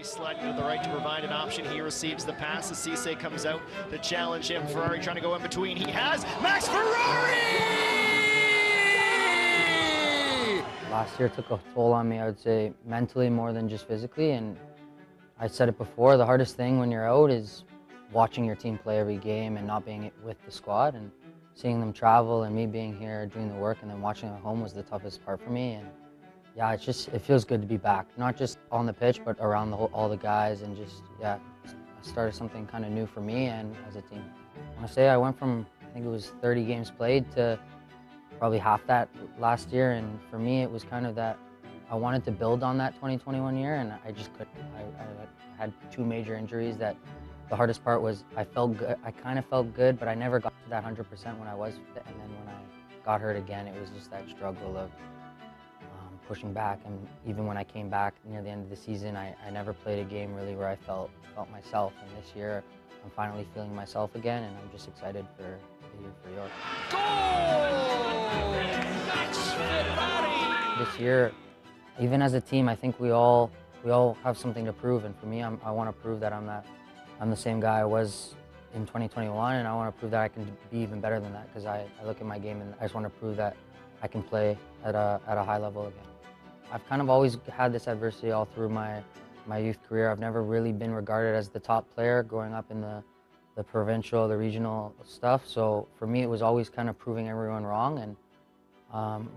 Sliding to the right to provide an option. He receives the pass. Cisse comes out to challenge him. Ferrari trying to go in between. He has Max Ferrari! Last year took a toll on me, I would say, mentally more than just physically. And I said it before, the hardest thing when you're out is watching your team play every game and not being with the squad. And seeing them travel and me being here doing the work and then watching at home was the toughest part for me. And yeah, it feels good to be back, not just on the pitch, but around all the guys, and just, yeah, I started something kind of new for me and as a team. I want to say I went from, I think it was 30 games played to probably half that last year, and for me it was kind of that I wanted to build on that 2021 year, and I just couldn't. I had two major injuries. That the hardest part was I felt good. I kind of felt good, but I never got to that 100% when I was fit, and then when I got hurt again, it was just that struggle of pushing back. And even when I came back near the end of the season, I never played a game really where I felt myself. And this year, I'm finally feeling myself again, and I'm just excited for the year for York. Goal! That's Ferrari! This year, even as a team, I think we all have something to prove. And for me, I want to prove that I'm the same guy I was in 2021, and I want to prove that I can be even better than that, because I look at my game and I just want to prove that I can play at a high level again. I've kind of always had this adversity all through my youth career. I've never really been regarded as the top player growing up in the provincial, the regional stuff. So for me, it was always kind of proving everyone wrong. And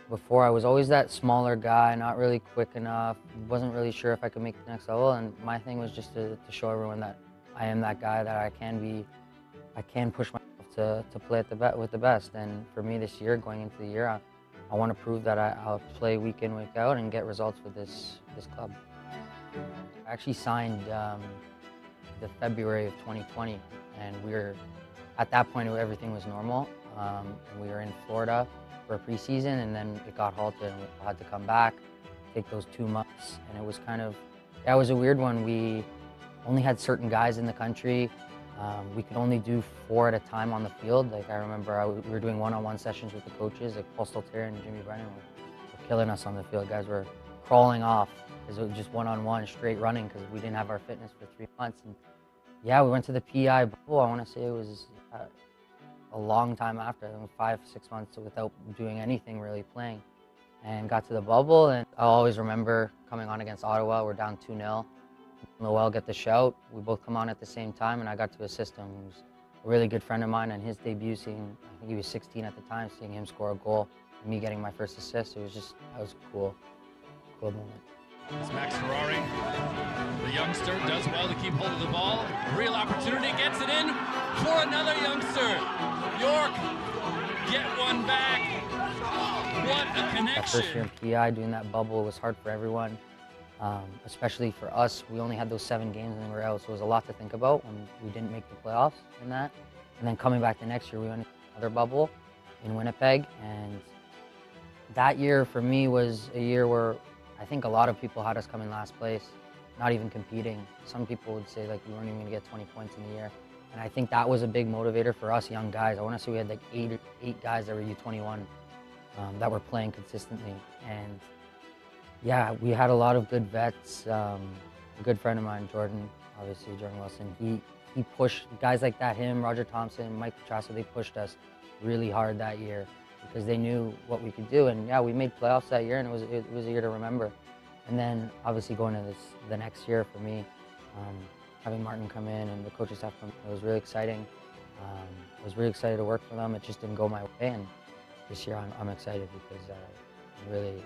before, I was always that smaller guy, not really quick enough, wasn't really sure if I could make the next level. And my thing was just to show everyone that I am that guy, that I can push myself to play with the best. And for me this year, going into the year, I want to prove that I'll play week in, week out and get results with this club. I actually signed the February of 2020, and at that point everything was normal. And we were in Florida for a preseason, and then it got halted and we had to come back, take those 2 months, and it was it was a weird one. We only had certain guys in the country. We could only do 4 at a time on the field. Like, I remember we were doing one-on-one sessions with the coaches, like Paul Stelter and Jimmy Brennan were killing us on the field. Guys were crawling off because it was just one-on-one, straight running, because we didn't have our fitness for 3 months. And yeah, we went to the PI bubble. I want to say it was a long time after, 5, 6 months without doing anything really, playing, and got to the bubble. And I'll always remember coming on against Ottawa. We're down 2-0. Noel get the shout. We both come on at the same time, and I got to assist him. He was a really good friend of mine, and his debut, I think he was 16 at the time, seeing him score a goal, and me getting my first assist, that was a cool moment. It's Max Ferrari, the youngster, does well to keep hold of the ball. Real opportunity, gets it in for another youngster. York, get one back. What a connection. That first year in PI, doing that bubble was hard for everyone. Especially for us, we only had those 7 games and we were out, so it was a lot to think about when we didn't make the playoffs in that. And then coming back the next year, we went into another bubble in Winnipeg, and that year for me was a year where I think a lot of people had us come in last place, not even competing. Some people would say like we weren't even going to get 20 points in the year, and I think that was a big motivator for us young guys. I want to say we had like 8 guys that were U21 that were playing consistently. And yeah, we had a lot of good vets. A good friend of mine, Jordan Wilson, he pushed guys like that, him, Roger Thompson, Mike Petrasso, they pushed us really hard that year because they knew what we could do. And yeah, we made playoffs that year, and it was a year to remember. And then obviously going to the next year for me, having Martin come in and the coaching staff come in, it was really exciting. I was really excited to work for them. It just didn't go my way, and this year I'm excited because I'm really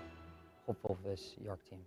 hopeful for this York team.